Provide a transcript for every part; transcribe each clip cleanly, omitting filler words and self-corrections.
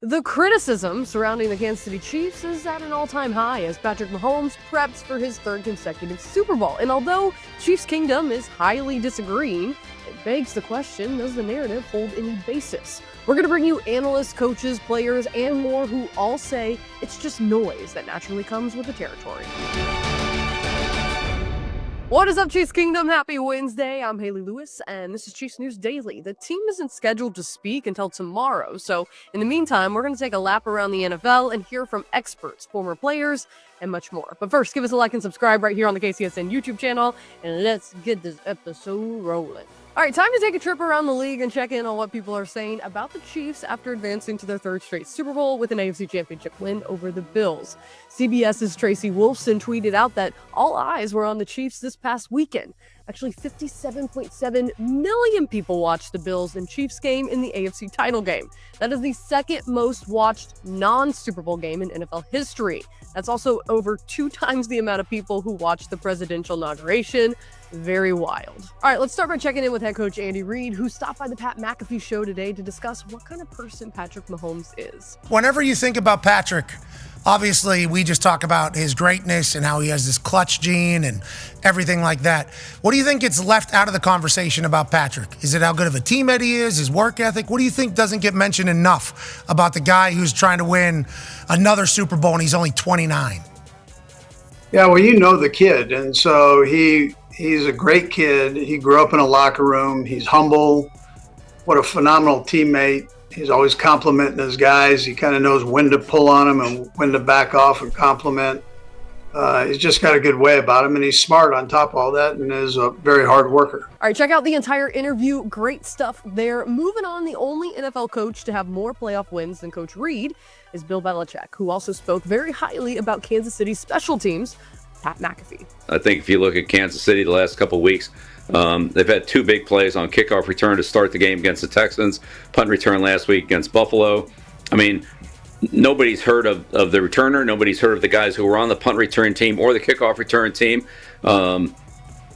The criticism surrounding the Kansas City Chiefs is at an all-time high as Patrick Mahomes preps for his third consecutive Super Bowl. And although Chiefs Kingdom is highly disagreeing, it begs the question, does the narrative hold any basis? We're going to bring you analysts, coaches, players, and more who all say it's just noise that naturally comes with the territory. What is up, Chiefs Kingdom? Happy Wednesday. I'm Hayley Lewis, and this is Chiefs News Daily. The team isn't scheduled to speak until tomorrow, so in the meantime, we're going to take a lap around the NFL and hear from experts, former players, and much more. But first, give us a like and subscribe right here on the KCSN YouTube channel, and let's get this episode rolling. All right, time to take a trip around the league and check in on what people are saying about the Chiefs after advancing to their third straight Super Bowl with an AFC Championship win over the Bills. CBS's Tracy Wolfson tweeted out that all eyes were on the Chiefs this past weekend. Actually, 57.7 million people watched the Bills and Chiefs game in the AFC title game. That is the second most watched non-Super Bowl game in NFL history. That's also over 2 times the amount of people who watched the presidential inauguration. Very wild. All right, let's start by checking in with head coach Andy Reid, who stopped by the Pat McAfee show today to discuss what kind of person Patrick Mahomes is. Whenever you think about Patrick, obviously we just talk about his greatness and how he has this clutch gene and everything like that. What do you think gets left out of the conversation about Patrick? Is it how good of a teammate he is, his work ethic? What do you think doesn't get mentioned enough about the guy who's trying to win another Super Bowl and he's only 29? Yeah, well, you know the kid, and so he's a great kid. He grew up in a locker room. He's humble. What a phenomenal teammate. He's always complimenting his guys. He kind of knows when to pull on them and when to back off and compliment. He's just got a good way about him, and he's smart on top of all that and is a very hard worker. All right, check out the entire interview. Great stuff there. Moving on, the only NFL coach to have more playoff wins than Coach Reid is Bill Belichick, who also spoke very highly about Kansas City's special teams, Pat McAfee. I think if you look at Kansas City the last couple of weeks, they've had 2 big plays on kickoff return to start the game against the Texans, punt return last week against Buffalo. I mean, nobody's heard of the returner. Nobody's heard of the guys who were on the punt return team or the kickoff return team.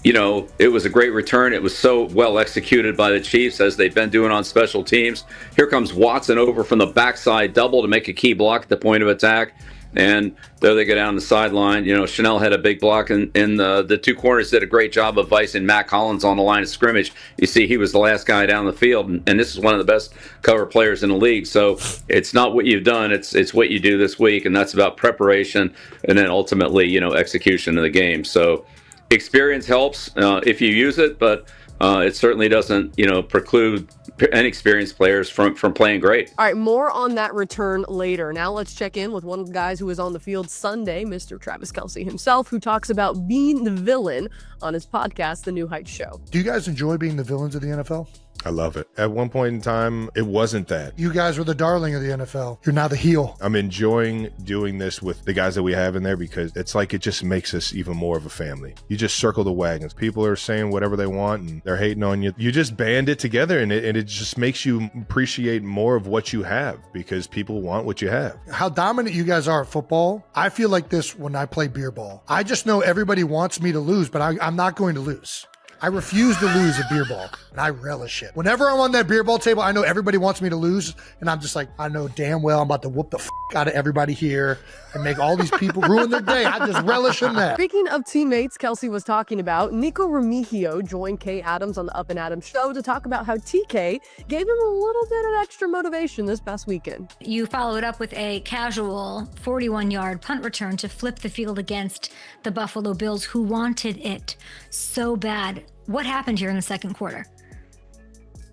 It was a great return. It was so well executed by the Chiefs, as they've been doing on special teams. Here comes Watson over from the backside double to make a key block at the point of attack. And there they go down the sideline. Chanel had a big block, and the 2 corners did a great job of icing Matt Collins on the line of scrimmage. You see, he was the last guy down the field, and this is one of the best cover players in the league. So it's not what you've done, it's what you do this week, and that's about preparation and then ultimately, execution of the game. So experience helps if you use it, but it certainly doesn't, preclude inexperienced players from playing great. All right, more on that return later. Now let's check in with one of the guys who was on the field Sunday, Mr. Travis Kelce himself, who talks about being the villain on his podcast, The New Heights Show. Do you guys enjoy being the villains of the NFL? I love it. At one point in time, it wasn't that. You guys were the darling of the NFL. You're now the heel. I'm enjoying doing this with the guys that we have in there because it's like it just makes us even more of a family. You just circle the wagons. People are saying whatever they want and they're hating on you. You just band it together and it just makes you appreciate more of what you have because people want what you have. How dominant you guys are at football. I feel like this when I play beer ball. I just know everybody wants me to lose, but I'm not going to lose. I refuse to lose at beer ball, and I relish it. Whenever I'm on that beer ball table, I know everybody wants me to lose, and I'm just like, I know damn well I'm about to whoop the out of everybody here and make all these people ruin their day. I just relish in that. Speaking of teammates Kelce was talking about, Nikko Remigio joined Kay Adams on the Up and Adams show to talk about how TK gave him a little bit of extra motivation this past weekend. You followed up with a casual 41-yard punt return to flip the field against the Buffalo Bills, who wanted it so bad. What happened here in the second quarter?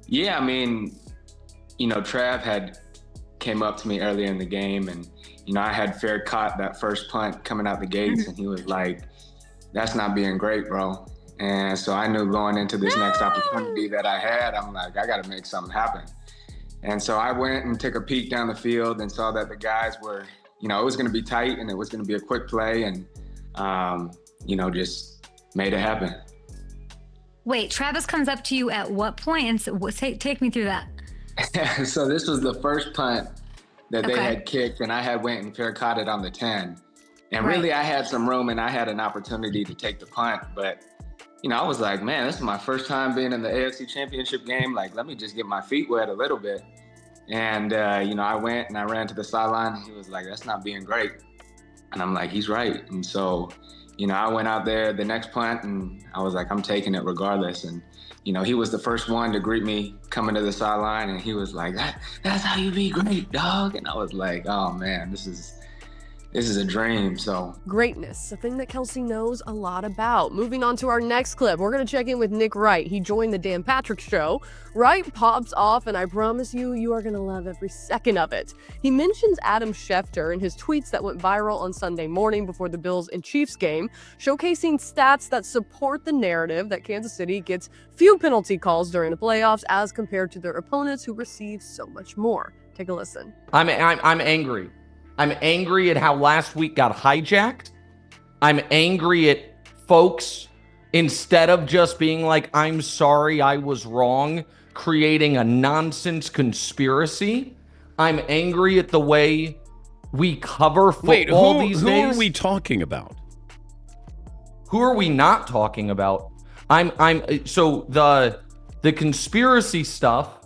Yeah, I mean, Trav came up to me earlier in the game, and I had fair caught that first punt coming out the gates, and he was like, "That's not being great, bro." And so I knew going into this next opportunity that I had, I'm like, I got to make something happen. And so I went and took a peek down the field and saw that the guys were, it was going to be tight and it was going to be a quick play, and just made it happen. Wait, Travis comes up to you at what point? And so, take me through that. So this was the first punt that they had kicked, and I had went and fair caught it on the 10. And really, I had some room, and I had an opportunity to take the punt. But, I was like, man, this is my first time being in the AFC Championship game. Like, let me just get my feet wet a little bit. And, I went and I ran to the sideline, and he was like, that's not being great. And I'm like, he's right. And so, I went out there the next punt, and I was like, I'm taking it regardless. And, he was the first one to greet me coming to the sideline, and he was like, that's how you be great, dog. And I was like, oh, man, this is a dream. So Greatness, a thing that Kelce knows a lot about. Moving on to our next clip, we're going to check in with Nick Wright. He joined the Dan Patrick Show. Wright pops off, and I promise you are going to love every second of it. He mentions Adam Schefter in his tweets that went viral on Sunday morning before the Bills and Chiefs game, showcasing stats that support the narrative that Kansas City gets few penalty calls during the playoffs as compared to their opponents who receive so much more. Take a listen. I'm angry. I'm angry at how last week got hijacked. I'm angry at folks, instead of just being like, I'm sorry, I was wrong, creating a nonsense conspiracy. I'm angry at the way we cover football these days. Who are we talking about? Who are we not talking about? So the conspiracy stuff,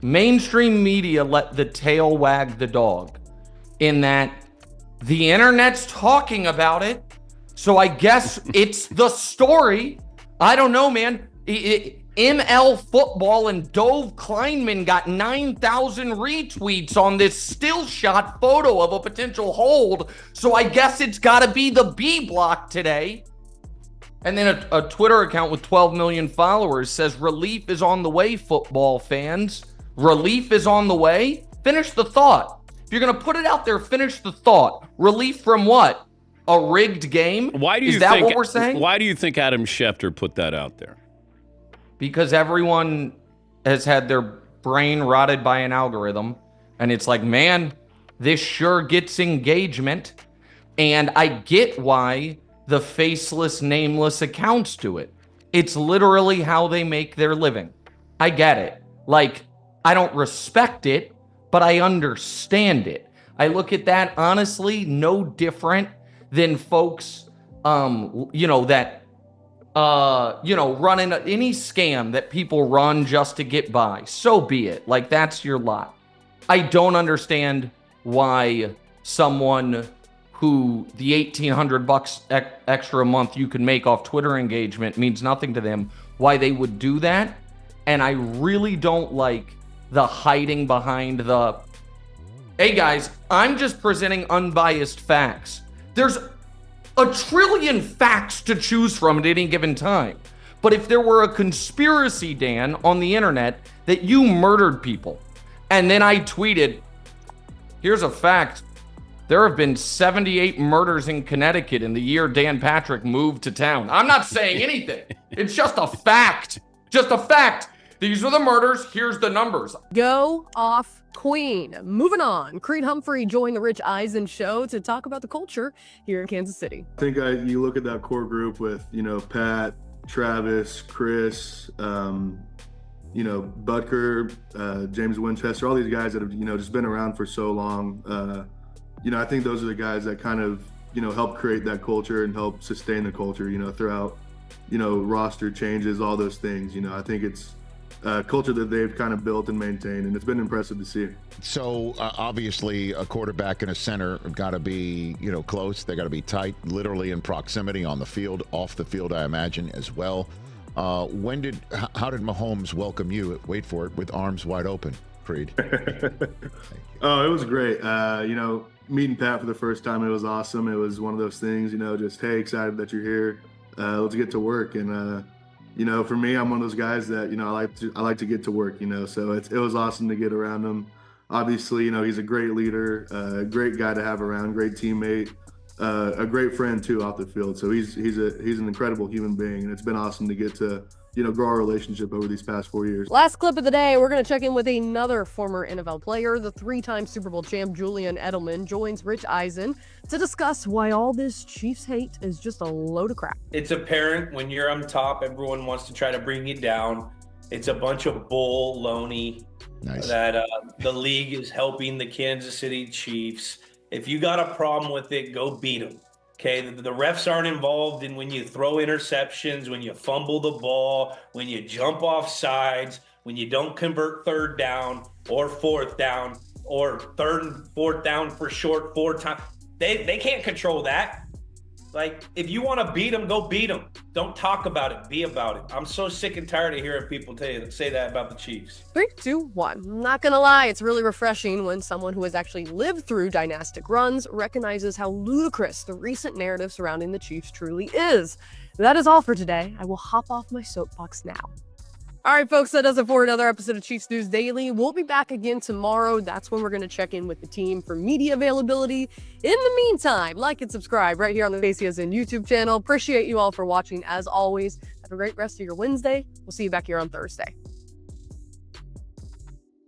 mainstream media let the tail wag the dog in that the internet's talking about it. So I guess it's the story. I don't know, man. ML Football and Dove Kleinman got 9,000 retweets on this still shot photo of a potential hold. So I guess it's got to be the B block today. And then a Twitter account with 12 million followers says relief is on the way, football fans. Relief is on the way? Finish the thought. If you're going to put it out there, finish the thought. Relief from what? A rigged game? Is that what we're saying? Why do you think Adam Schefter put that out there? Because everyone has had their brain rotted by an algorithm. And it's like, man, this sure gets engagement. And I get why the faceless, nameless accounts do it. It's literally how they make their living. I get it. Like, I don't respect it, but I understand it. I look at that honestly no different than folks, running any scam that people run just to get by. So be it. Like, that's your lot. I don't understand why someone who the $1,800 extra a month you can make off Twitter engagement means nothing to them, why they would do that. And I really don't like the hiding behind the, hey guys, I'm just presenting unbiased facts. There's a trillion facts to choose from at any given time. But if there were a conspiracy, Dan, on the internet that you murdered people, and then I tweeted, here's a fact, there have been 78 murders in Connecticut in the year Dan Patrick moved to town. I'm not saying anything. It's just a fact. Just a fact. These are the murders. Here's the numbers. Go off, Queen. Moving on. Creed Humphrey joined the Rich Eisen show to talk about the culture here in Kansas City. I think you look at that core group with, Pat, Travis, Chris, Butker, James Winchester, all these guys that have, just been around for so long. I think those are the guys that kind of, help create that culture and help sustain the culture, throughout, roster changes, all those things. I think it's culture that they've kind of built and maintained, and it's been impressive to see. So obviously a quarterback and a center have got to be, close. They got to be tight, literally in proximity on the field, off the field, I imagine as well. How did Mahomes welcome you, wait for it, with arms wide open, Creed? Oh, it was great. Meeting Pat for the first time, it was awesome. It was one of those things, just, hey, excited that you're here. Let's get to work. And, for me, I'm one of those guys that, I like to get to work, so it was awesome to get around him. Obviously, he's a great leader, a great guy to have around, great teammate, a great friend too off the field. So he's an incredible human being, and it's been awesome to get to, grow our relationship over these past 4 years. Last clip of the day, we're going to check in with another former NFL player. The three-time Super Bowl champ Julian Edelman joins Rich Eisen to discuss why all this Chiefs hate is just a load of crap. It's apparent when you're on top, everyone wants to try to bring you down. It's a bunch of baloney that the league is helping the Kansas City Chiefs. If you got a problem with it, go beat them. Okay, the refs aren't involved in when you throw interceptions, when you fumble the ball, when you jump off sides, when you don't convert third down or fourth down or third and fourth down for short 4 times. They can't control that. Like, if you want to beat them, go beat them. Don't talk about it. Be about it. I'm so sick and tired of hearing people say that about the Chiefs. 3, 2, 1. I'm not gonna lie, it's really refreshing when someone who has actually lived through dynastic runs recognizes how ludicrous the recent narrative surrounding the Chiefs truly is. That is all for today. I will hop off my soapbox now. All right, folks, that does it for another episode of Chiefs News Daily. We'll be back again tomorrow. That's when we're going to check in with the team for media availability. In the meantime, like and subscribe right here on the ACSN YouTube channel. Appreciate you all for watching as always. Have a great rest of your Wednesday. We'll see you back here on Thursday.